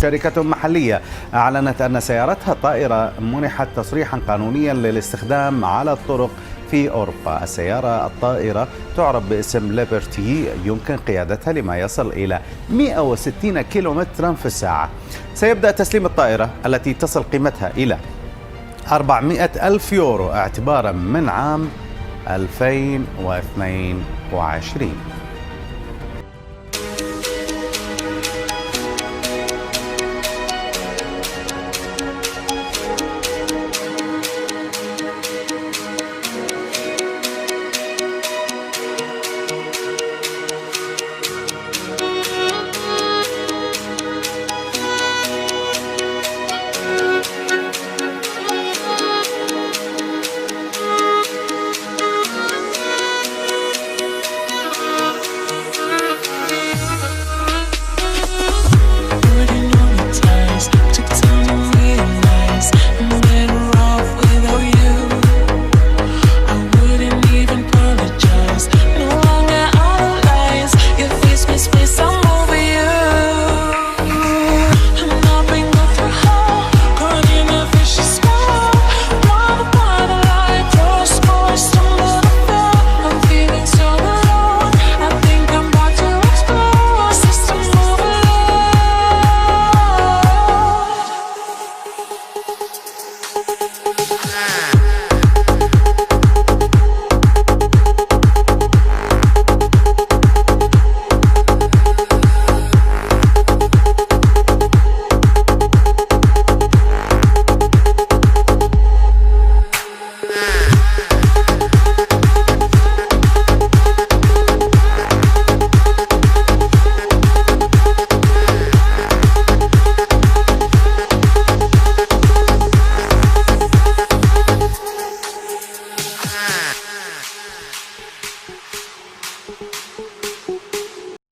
شركة محلية أعلنت أن سيارتها الطائرة منحت تصريحا قانونيا للاستخدام على الطرق في أوروبا. السيارة الطائرة تعرف باسم ليبرتي، يمكن قيادتها لما يصل إلى 160 كيلومترا في الساعة. سيبدأ تسليم الطائرة التي تصل قيمتها إلى 400 ألف يورو اعتبارا من عام 2022.